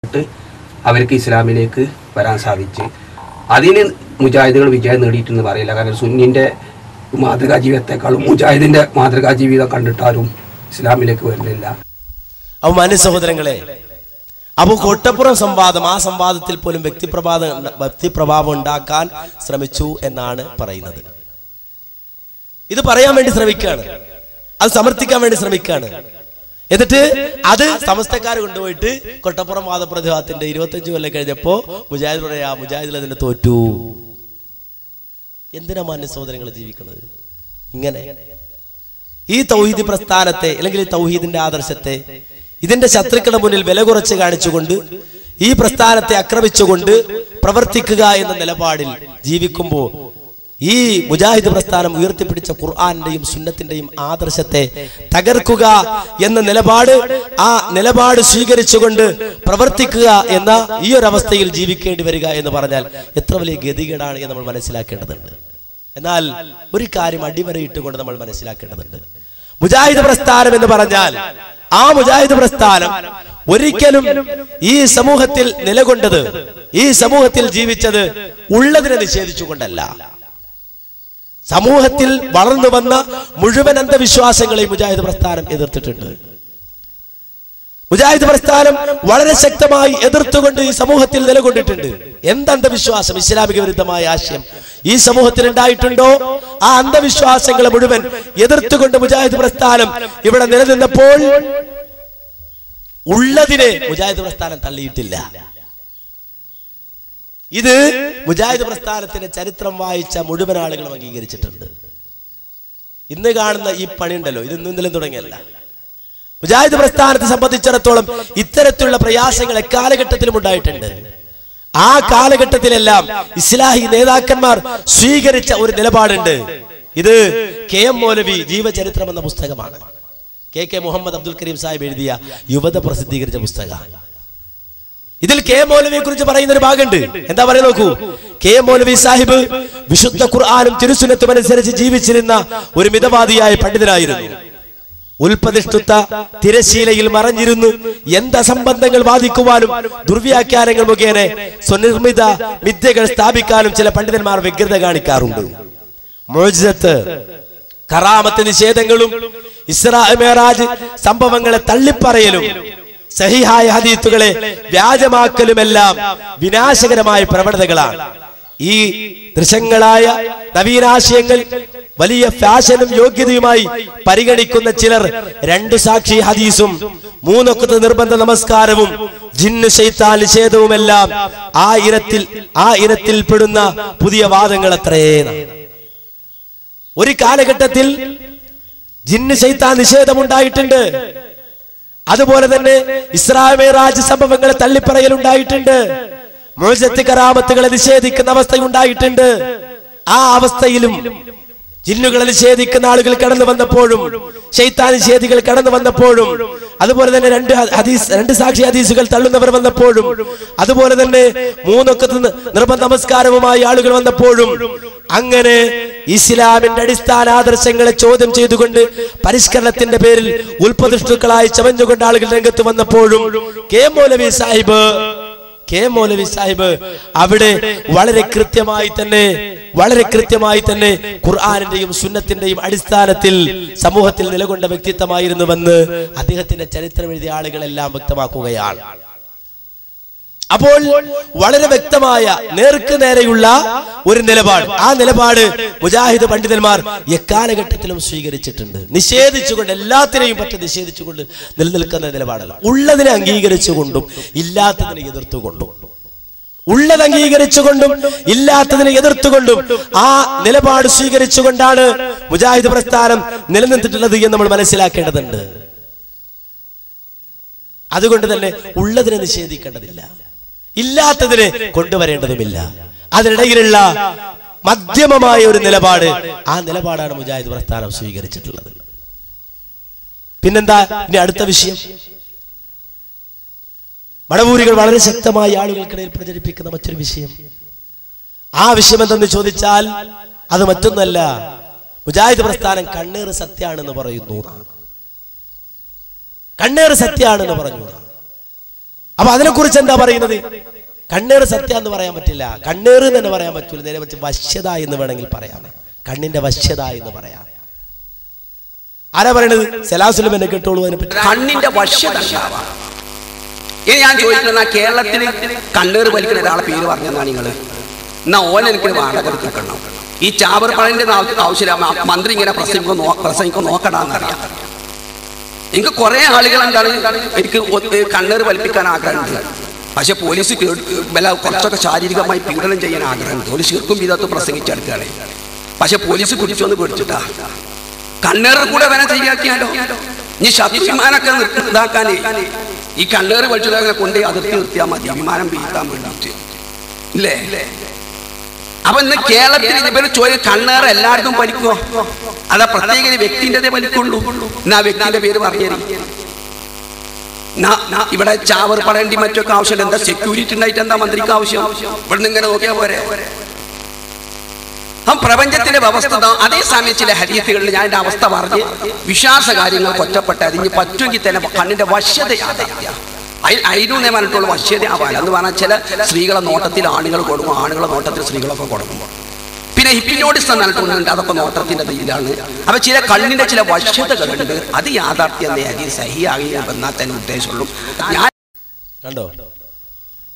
അവർക്ക് ഇസ്ലാമിലേക്ക് വരാൻ സാധിച്ച് അതിന് മുജാഹിദുകൾ വിജയം നേടിയിട്ടെന്ന് പറയില്ല. കാരണം സുന്നിൻ്റെ മാതൃകാ ജീവിതത്തെക്കാളും മുജാഹിദിൻ്റെ മാതൃകാ ജീവിതം കണ്ടിട്ടാരും ഇസ്ലാമിലേക്ക് വരുന്നില്ല. അപ്പോൾ മാന്യ സഹോദരങ്ങളെ, അപ്പോൾ കോട്ടപ്പുറം സംവാദം, ആ സംവാദത്തിൽ പോലും വ്യക്തിപ്രഭാവം ഉണ്ടാക്കാൻ ശ്രമിച്ചു എന്നാണ് പറയുന്നത്. ഇത് പറയാൻ വേണ്ടി ശ്രമിക്കുകയാണ്, അത് സമർത്ഥിക്കാൻ വേണ്ടി ശ്രമിക്കുകയാണ്. എന്നിട്ട് അത് സമസ്തക്കാർ കൊണ്ടുപോയിട്ട് കൊട്ടപ്പുറം വാദപ്രതിവാദത്തിന്റെ 25 കൊല്ലം കഴിഞ്ഞപ്പോ മുജാഹിദ് പറയാ മുജാഹിദിൽ അതിന് തോറ്റു. എന്തിനാ മാന്യ സഹോദരങ്ങൾ ജീവിക്കുന്നത് ഇങ്ങനെ? ഈ തൗഹീദ് പ്രസ്ഥാനത്തെ അല്ലെങ്കിൽ ഈ തൗഹീദിന്റെ ആദർശത്തെ ഇതിന്റെ ശത്രുക്കളുടെ മുന്നിൽ വില കുറച്ച് കാണിച്ചുകൊണ്ട് ഈ പ്രസ്ഥാനത്തെ ആക്രമിച്ചുകൊണ്ട് പ്രവർത്തിക്കുക എന്ന നിലപാടിൽ ജീവിക്കുമ്പോൾ ഈ മുജാഹിദ് പ്രസ്ഥാനം ഉയർത്തിപ്പിടിച്ച ഖുർആന്റെയും സുന്നത്തിന്റെയും ആദർശത്തെ തകർക്കുക എന്ന നിലപാട് സ്വീകരിച്ചുകൊണ്ട് പ്രവർത്തിക്കുക എന്ന ഈ ഒരു അവസ്ഥയിൽ ജീവിക്കേണ്ടി വരിക എന്ന് പറഞ്ഞാൽ എത്ര വലിയ ഗതികേടാണ് എന്ന് നമ്മൾ മനസ്സിലാക്കേണ്ടതുണ്ട്. എന്നാൽ ഒരു കാര്യം അടിവരയിട്ടുകൊണ്ട് നമ്മൾ മനസ്സിലാക്കേണ്ടതുണ്ട്. മുജാഹിദ് പ്രസ്ഥാനം എന്ന് പറഞ്ഞാൽ ആ മുജാഹിദ് പ്രസ്ഥാനം ഒരിക്കലും ഈ സമൂഹത്തിൽ നിലകൊണ്ടത്, ഈ സമൂഹത്തിൽ ജീവിച്ചത് ഉള്ളതിനെ നിഷേധിച്ചുകൊണ്ടല്ല. സമൂഹത്തിൽ വളർന്നു വന്ന മുഴുവൻ അന്ധവിശ്വാസങ്ങളെയും മുജാഹിദ് പ്രസ്ഥാനം എതിർത്തിട്ടുണ്ട്. മുജാഹിദ് പ്രസ്ഥാനം വളരെ ശക്തമായി എതിർത്തുകൊണ്ട് ഈ സമൂഹത്തിൽ നിലകൊണ്ടിട്ടുണ്ട്. എന്ത് അന്ധവിശ്വാസം, ഇസ്ലാമിക വിരുദ്ധമായ ആശയം ഈ സമൂഹത്തിൽ ഉണ്ടായിട്ടുണ്ടോ ആ അന്ധവിശ്വാസങ്ങളെ മുഴുവൻ എതിർത്തുകൊണ്ട് മുജാഹിദ് പ്രസ്ഥാനം ഇവിടെ നിലനിന്നപ്പോൾ ഉള്ളതിനെ മുജാഹിദ് പ്രസ്ഥാനം തള്ളിയിട്ടില്ല. ഇത് മുജാഹിദ് പ്രസ്ഥാനത്തിന്റെ ചരിത്രം വായിച്ച മുഴുവൻ ആളുകളും അംഗീകരിച്ചിട്ടുണ്ട്. ഇന്ന് കാണുന്ന ഈ പണി ഉണ്ടല്ലോ, ഇത് ഇന്നലെ തുടങ്ങിയല്ല. മുജാഹിദ് പ്രസ്ഥാനത്തെ സംബന്ധിച്ചിടത്തോളം ഇത്തരത്തിലുള്ള പ്രയാസങ്ങൾ എക്കാലഘട്ടത്തിലും ഉണ്ടായിട്ടുണ്ട്. ആ കാലഘട്ടത്തിലെല്ലാം ഇസ്ലാഹി നേതാക്കന്മാർ സ്വീകരിച്ച ഒരു നിലപാടുണ്ട്. ഇത് KM മൗലവി ജീവചരിത്രം എന്ന പുസ്തകമാണ്. KK മുഹമ്മദ് അബ്ദുൽ കരീം സാഹിബ് എഴുതിയ യുവത പ്രസിദ്ധീകരിച്ച പുസ്തകമാണ്. ഇതിൽ KM മൗലവിയെ കുറിച്ച് പറയുന്ന ഒരു ഭാഗമുണ്ട്. എന്താ പറയുക നോക്കൂ. KM മൗലവി സാഹിബ് വിശുദ്ധ ഖുർആനും തിരുസുന്നത്തും അനുസരിച്ച് ജീവിച്ചിരുന്ന ഒരു മിതവാദിയായ പണ്ഡിതനായിരുന്നു. ഉൽപ്പതിഷ്ഠിത തിരശീലയിൽ മറഞ്ഞിരുന്നു അസംബന്ധങ്ങൾ വാദിക്കുവാനും ദുർവ്യാഖ്യാനങ്ങൾ മുഖേന സ്വനിർമ്മിത മിഥ്യകൾ സ്ഥാപിക്കാനും ചില പണ്ഡിതന്മാർ വ്യഗ്രത കാണിക്കാറുണ്ട്. മുഅ്ജിസത്ത്, കറാമത്ത് നിഷേധങ്ങളും ഇസ്രാ മിഅ്റാജ് സംഭവങ്ങളെ തള്ളിപ്പറയലും സഹിഹായ ഹദീസുകളെ വ്യാജമാക്കലുമെല്ലാം വിനാശകരമായ പ്രവണതകളാണ്. ഈ ദൃശ്യങ്ങളായ നവീനാശയങ്ങൾ വലിയ ഫാഷനും യോഗ്യതയുമായി പരിഗണിക്കുന്ന ചിലർ 2 സാക്ഷി ഹദീസും 3 വഖ്ത് നിർബന്ധ നമസ്കാരവും ജിന്ന് ശൈത്താൻ നിഷേധവുമെല്ലാം ആ ഇനത്തിൽ പെടുന്ന പുതിയ വാദങ്ങൾ അത്രേന. ഒരു കാലഘട്ടത്തിൽ ജിന്ന് ശൈത്താൻ നിഷേധമുണ്ടായിട്ടുണ്ട്. അതുപോലെ തന്നെ ഇസ്രാ മിഅ്റാജ് സംഭവങ്ങളെ തള്ളിപ്പറയലുണ്ടായിട്ടുണ്ട്. മുഅ്ജിസത്ത് കറാമത്തുകളെ നിഷേധിക്കുന്ന അവസ്ഥയുണ്ടായിട്ടുണ്ട്. ആ അവസ്ഥയിലും ജിന്നുകളെ നിഷേധിക്കുന്ന ആളുകൾ കടന്നു വന്നപ്പോഴും ശൈത്താൻ നിഷേധികൾ കടന്നു വന്നപ്പോഴും അതുപോലെ തന്നെ 2 സാക്ഷി ഹദീസുകൾ തള്ളുന്നവർ വന്നപ്പോഴും അതുപോലെ തന്നെ 3 വഖ്ത് നിർബന്ധ നമസ്കാരവുമായി ആളുകൾ വന്നപ്പോഴും അങ്ങനെ ഇസ്ലാമിന്റെ അടിസ്ഥാന ആദർശങ്ങളെ ചോദ്യം ചെയ്തുകൊണ്ട് പരിഷ്കരണത്തിന്റെ പേരിൽ ഉൽപ്പതിഷ്ഠുക്കളായി ചമഞ്ഞുകൊണ്ട് ആളുകൾ രംഗത്ത് വന്നപ്പോഴും KM മൗലവി സാഹിബ് അവിടെ വളരെ കൃത്യമായി തന്നെ ഖുർആനിന്റെയും സുന്നത്തിന്റെയും അടിസ്ഥാനത്തിൽ സമൂഹത്തിൽ നിലകൊണ്ട വ്യക്തിത്വമായിരുന്നുവെന്ന് അദ്ദേഹത്തിന്റെ ചരിത്രം എഴുതിയ ആളുകളെല്ലാം വ്യക്തമാക്കുകയാണ്. അപ്പോൾ വളരെ വ്യക്തമായ നേർക്ക് നേരെയുള്ള ഒരു നിലപാട്, ആ നിലപാട് മുജാഹിദ് പണ്ഡിതന്മാർ എക്കാലഘട്ടത്തിലും സ്വീകരിച്ചിട്ടുണ്ട്. നിഷേധിച്ചുകൊണ്ട്, എല്ലാത്തിനെയും പറ്റി നിഷേധിച്ചുകൊണ്ട് നിലനിൽക്കുന്ന നിലപാടല്ല. ഉള്ളതിനെ അംഗീകരിച്ചുകൊണ്ടും ഇല്ലാത്തതിനെ എതിർത്തുകൊണ്ടും, ഉള്ളത് അംഗീകരിച്ചുകൊണ്ടും ഇല്ലാത്തതിനെ എതിർത്തുകൊണ്ടും ആ നിലപാട് സ്വീകരിച്ചുകൊണ്ടാണ് മുജാഹിദ് പ്രസ്ഥാനം നിലനിന്നിട്ടുള്ളത് എന്ന് നമ്മൾ മനസ്സിലാക്കേണ്ടതുണ്ട്. അതുകൊണ്ട് തന്നെ ഉള്ളതിനെ നിഷേധിക്കേണ്ടതില്ല, ഇല്ലാത്തതിനെ കൊണ്ടുവരേണ്ടതുമില്ല. അതിനിടയിലുള്ള മധ്യമമായ ഒരു നിലപാട്, ആ നിലപാടാണ് മുജാഹിദ് പ്രസ്ഥാനം സ്വീകരിച്ചിട്ടുള്ളത്. പിന്നെന്താ ഇനി അടുത്ത വിഷയം? മടവൂരികൾ വളരെ ശക്തമായി ആളുകൾക്കിടയിൽ പ്രചരിപ്പിക്കുന്ന മറ്റൊരു വിഷയം. ആ വിഷയം എന്തെന്ന് ചോദിച്ചാൽ അത് മറ്റൊന്നല്ല, മുജാഹിദ് പ്രസ്ഥാനം കണ്ണേറ് സത്യാണെന്ന് പറയുന്നു. കണ്ണേറ് സത്യാണെന്ന് പറഞ്ഞു. അപ്പൊ അതിനെക്കുറിച്ച് എന്താ പറയുന്നത്? കണ്ണേറ് സത്യം എന്ന് പറയാൻ പറ്റില്ല, കണ്ണേറ് തന്നെ പറയാൻ പറ്റൂല, നേരെ വെച്ച് വശ്യത എന്ന് വേണമെങ്കിൽ പറയാം. കണ്ണിന്റെ വശ്യത എന്ന് പറയാം. ആരാ പറയണത്? സലാസുലും എന്നെ കേട്ടോളൂ. അതിനെപ്പറ്റി കണ്ണിന്റെ വശ്യത. ഇനി ഞാൻ ചോദിക്കുന്ന, കേരളത്തിൽ കണ്ണേറ് വലിക്കുന്ന ഒരാളെ പേര് പറഞ്ഞതാണ് നിങ്ങൾ. എന്നാ ഓൻ എനിക്ക് വാടക എടുക്കണം. ഈ ചാവർപ്പഴന്റെ ആവശ്യമില്ല. മന്ത്രി ഇങ്ങനെ പ്രസംഗിക്കും നോക്കടാന്നറിയാം. എനിക്ക് കുറെ ആളുകൾ എന്താണ് എനിക്ക് കണ്ണേറ് വലിപ്പിക്കാൻ ആഗ്രഹമുണ്ട്. പക്ഷെ പോലീസ് കുറച്ചൊക്കെ ശാരീരികമായി പീഡനം ചെയ്യാൻ ആഗ്രഹമുണ്ട്. ഒരു ശിർക്കും വിധത്ത് പ്രസംഗിച്ചെടുക്കുകയാണ്. പക്ഷെ പോലീസ് പിടിച്ചൊന്ന് പിടിച്ചിട്ടാ കണ്ണേറ് കൂടെ വേണം ശരിയാക്കിയാലോ. ഇനി ശത്രു വിമാനമൊക്കെ ഇതാക്കാനേ ഈ കണ്ണേറ് വലിച്ചതാകെ കൊണ്ട് അതിർത്തി നിർത്തിയാൽ മതി, വിമാനം വീഴ്ത്താൻ വേണ്ടിയിട്ട് ഇല്ലേ. അപ്പൊ ഇന്ന് കേരളത്തിൽ ഇതുപോലെ ചോദ്യം, കണ്ണേറ് എല്ലാവർക്കും വലിക്കുമോ? അതാ പ്രത്യേക വ്യക്തിൻ്റെ വലിക്കുള്ളൂ. എന്നാ വ്യക്തിന്റെ പേര് പറഞ്ഞു. ഇവിടെ ചാവർ പടേണ്ടി മറ്റൊക്കെ ആവശ്യമില്ല. എന്താ സെക്യൂരിറ്റി ഉണ്ടായിട്ട് എന്താ മന്ത്രിക്ക് ആവശ്യം? ഇവിടുന്ന് ഇങ്ങനെ നോക്കിയാൽ പോരെ. പ്രപഞ്ചത്തിന്റെ വ്യവസ്ഥ. അതേ സമയം ചില ഹദീസുകളിൽ ഞാൻ എന്റെ അവസ്ഥ പറഞ്ഞ് വിശ്വാസ കാര്യങ്ങൾ കൊറ്റപ്പെട്ട് അതിന് പറ്റുമെങ്കിൽ തന്നെ കണ്ണിന്റെ വശ്യതയാണ്. അതിനൊന്നേ പറഞ്ഞിട്ടുള്ള വശ്യത ആവാൻ എന്ന് പറഞ്ഞാൽ ചില സ്ത്രീകളെ നോട്ടത്തിൽ ആണുങ്ങൾ കൊടുക്കും, ആണുങ്ങളെ നോട്ടത്തിൽ സ്ത്രീകളൊക്കെ കൊടുക്കുമ്പോൾ പിന്നെ ഹിപ്നോട്ടിസം നടത്തുന്നുണ്ട്. അതൊക്കെ നോട്ടത്തിന്റെ ഇതിലാണ്. അപ്പൊ ചില കണ്ണിന്റെ ചില വശ്യതകളുണ്ട്. അത് യാഥാർത്ഥ്യം സഹിയാകി എന്നാൽ തന്നെ ഉദ്ദേശമുള്ളൂ. ഞാൻ കണ്ടോ,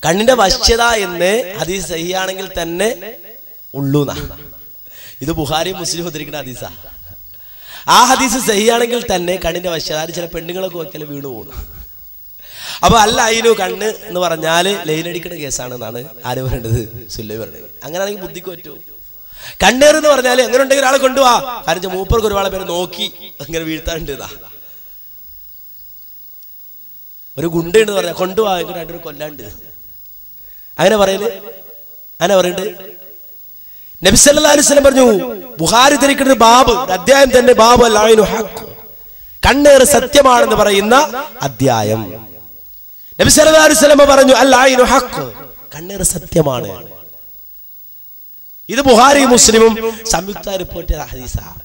കണ്ണിന്റെ വശ്യത എന്ന് ഹദീസ് സഹിയാണെങ്കിൽ തന്നെ ഉള്ളൂന്നാ. ഇത് ബുഖാരി മുസ്ലിം ഉദ്ധരിക്കുന്ന ഹദീസാ. ആ ഹദീസ് സഹിയാണെങ്കിൽ തന്നെ കണ്ണിന്റെ വശ്യത, ചില പെണ്ണുങ്ങളൊക്കെ നോക്കിയാൽ വീണു പോകുന്നു. അപ്പൊ അല്ല അതിനു കണ്ണ് എന്ന് പറഞ്ഞാല് ലൈനടിക്കുന്ന കേസാണെന്നാണ് ആര് പറയേണ്ടത്? സുല്ലൈ പറഞ്ഞത്. അങ്ങനെയാണെങ്കിൽ ബുദ്ധിക്ക് പറ്റുമോ? കണ്ണേറ് എന്ന് പറഞ്ഞാൽ എങ്ങനെ ഉണ്ടെങ്കിൽ ഒരാളെ കൊണ്ടുപോവാ. കാരണം മൂപ്പർക്ക് ഒരുപാട് പേര് നോക്കി അങ്ങനെ വീഴ്ത്താണ്ട്. ഒരു ഗുണ്ട എന്ന് പറഞ്ഞാൽ കൊണ്ടുപോവാ, രണ്ടൊരു കൊല്ലാണ്ട്. അങ്ങനെ പറയല്, അങ്ങനെ പറയണ്ട്. നബി സല്ലല്ലാഹു അലൈഹി വസല്ലം പറഞ്ഞു, ബുഖാരി ധരിക്കുന്ന ബാബ് അധ്യായം തന്നെ, ബാബ് അൽ ഐനു ഹഖ്, കണ്ണേറ് സത്യമാണെന്ന് പറയുന്ന അധ്യായം. നബി സല്ലല്ലാഹു അലൈഹി വസല്ലം പറഞ്ഞു, അൽ ഐനു ഹഖ്, കണ്ണേറ് സത്യമാണ്. ഇത് ബുഖാരി മുസ്ലിമും സംയുക്ത റിപ്പോർട്ട് ചെയ്ത ഹദീസാണ്.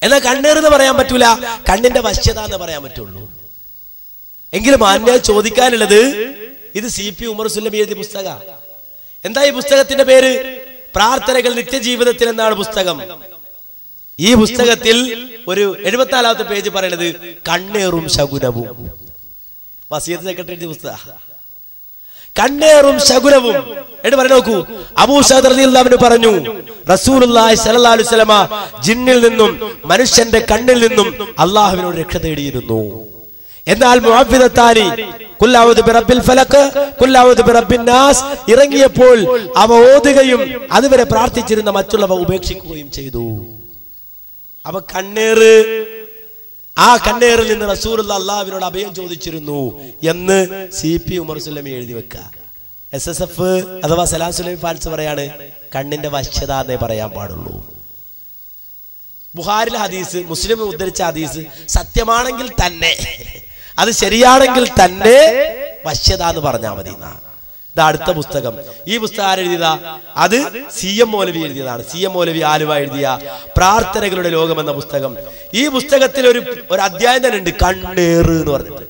എന്നാൽ കണ്ണേറ് എന്ന് പറയാൻ പറ്റൂല, കണ്ണിന്റെ വശ്യത എന്ന് പറയാൻ പറ്റുള്ളൂ. എങ്കിലും മാന്യ ചോദിക്കാനുള്ളത്, ഇത് CP ഉമർ സുല്ലമി എഴുതിയ പുസ്തക. എന്താ ഈ പുസ്തകത്തിന്റെ പേര്? പ്രാർത്ഥനകൾ നിത്യജീവിതത്തിൽ എന്നാണ് പുസ്തകം. ഈ പുസ്തകത്തിൽ ഒരു 74ാമത്തെ പേജ് പറയുന്നത് കണ്ണേറും ശകുനവും. വസിയത്ത് സെക്രട്ടറി പുസ്തക. കണ്ണേറും ശകുനവും എന്ന് പറഞ്ഞു നോക്കൂ. അബൂ സഅദ് റളിയല്ലാഹു അൻഹു പറഞ്ഞു, റസൂലുള്ളാഹി സ്വല്ലല്ലാഹു അലൈഹി വസല്ലമ ജിന്നിൽ നിന്നും മനുഷ്യന്റെ കണ്ണിൽ നിന്നും അല്ലാഹുവിനോട് രക്ഷ തേടിയിരുന്നു. എന്നാൽ മുഅവ്വിദത്താനി ഖുൽ അഊദു ബിറബ്ബിൽ ഫലഖ് ഖുൽ അഊദു ബിറബ്ബിൻ നാസ് ഇറങ്ങിയപ്പോൾ അവ ഓതുകയും അതുവരെ പ്രാർത്ഥിച്ചിരുന്ന മറ്റുള്ളവ ഉപേക്ഷിക്കുകയും ചെയ്തു. അപ്പൊ കണ്ണേറ്, ആ കണ്ണേറിൽ നിന്ന് റസൂലുള്ളാഹി അല്ലാഹുവിനോട് അഭയം ചോദിച്ചിരുന്നു എന്ന് CP ഉമർ സുല്ലമി എഴുതി വെക്കുക. SSF അഥവാ സലാം സുലൈം ഫാൻസ് പറയാണ്, കണ്ണിന്റെ വശ്യത എന്നേ പറയാൻ പാടുള്ളൂ. ബുഖാരിലെ ഹദീസ്, മുസ്ലിം ഉദ്ധരിച്ച ഹദീസ് സത്യമാണെങ്കിൽ തന്നെ, അത് ശരിയാണെങ്കിൽ തന്നെ വശ്യത എന്ന് പറഞ്ഞാൽ മതി. ഇത് അടുത്ത പുസ്തകം. ഈ പുസ്തകം ആരെഴുതിയതാ? അത് CM മൗലവി എഴുതിയതാണ്. CM മൗലവി ആലുവ എഴുതിയ പ്രാർത്ഥനകളുടെ ലോകം എന്ന പുസ്തകം. ഈ പുസ്തകത്തിൽ ഒരു അധ്യായം തന്നെ ഉണ്ട്, കണ്ണേറ് എന്ന് പറഞ്ഞിട്ട്.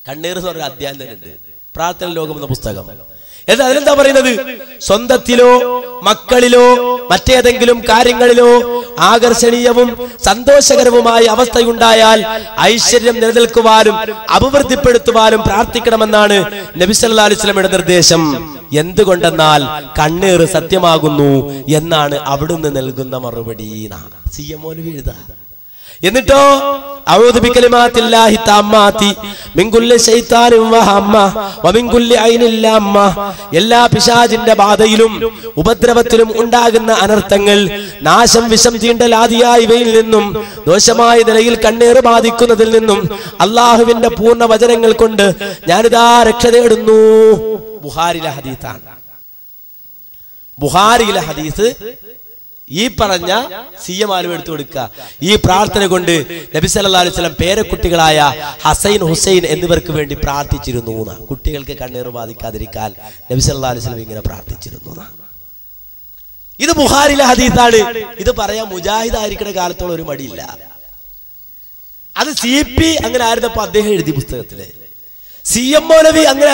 കണ്ണേറ് എന്ന് പറഞ്ഞ അധ്യായം തന്നെ ഉണ്ട്, പ്രാർത്ഥന ലോകം എന്ന പുസ്തകം. എന്നാൽ അതിലെന്താ പറയുന്നത്? സ്വന്തത്തിലോ മക്കളിലോ മറ്റേതെങ്കിലും കാര്യങ്ങളിലോ ആകർഷണീയവും സന്തോഷകരവുമായ അവസ്ഥയുണ്ടായാൽ ഐശ്വര്യം നിലനിൽക്കുവാനും അഭിവൃദ്ധിപ്പെടുത്തുവാനും പ്രാർത്ഥിക്കണമെന്നാണ് നബി സല്ലല്ലാഹു അലൈഹി വസല്ലമയുടെ നിർദ്ദേശം. എന്തുകൊണ്ടെന്നാൽ കണ്ണേറ് സത്യമാകുന്നു എന്നാണ് അവിടുന്ന് നൽകുന്ന മറുപടി. CM മൗലവി എഴുതാ. എന്നിട്ടോ അഊദു ബികലിമാത്തില്ലാഹി തമ്മാതി മിൻ കുല്ലി ശൈത്താനിൻ വഹമ്മ വമിൻ കുല്ലി ഐനിൻ ലമ്മ, എല്ലാ പിശാചിന്റെ ബാധയിലും ഉപദ്രവത്തിലും ഉണ്ടാകുന്ന അനർത്ഥങ്ങൾ, നാശം, വിഷം, തീണ്ടലാദിയായ ഇവയിൽ നിന്നും ദോഷമായ നിലയിൽ കണ്ണേറ് ബാധിക്കുന്നതിൽ നിന്നും അള്ളാഹുവിന്റെ പൂർണ്ണ വചനങ്ങൾ കൊണ്ട് ഞാനിതാ രക്ഷ തേടുന്നു. ബുഖാരിയിലെ ഹദീസാണ്. ബുഖാരിയിലെ ഹദീസ് ഈ പറഞ്ഞ CM ആലുവ എടുത്തു കൊടുക്കുക. ഈ പ്രാർത്ഥന കൊണ്ട് നബി സല്ലല്ലാഹു അലൈഹി വസല്ലം പേരക്കുട്ടികളായ ഹസൈൻ, ഹുസൈൻ എന്നിവർക്ക് വേണ്ടി പ്രാർത്ഥിച്ചിരുന്നു. കുട്ടികൾക്ക് കണ്ണേറ് ബാധിക്കാതിരിക്കാൻ നബി സല്ലല്ലാഹു അലൈഹി വസല്ലം ഇങ്ങനെ പ്രാർത്ഥിച്ചിരുന്നു. ഇത് ബുഖാരിയിലെ ഹദീസാണ്. ഇത് പറയാൻ മുജാഹിദ് ആയിരിക്കുന്ന കാലത്തോളം ഒരു മടിയില്ല. അത് CP അങ്ങനെ ആയിരുന്നപ്പോ അദ്ദേഹം എഴുതി പുസ്തകത്തില്. CM മൗലവി അങ്ങനെ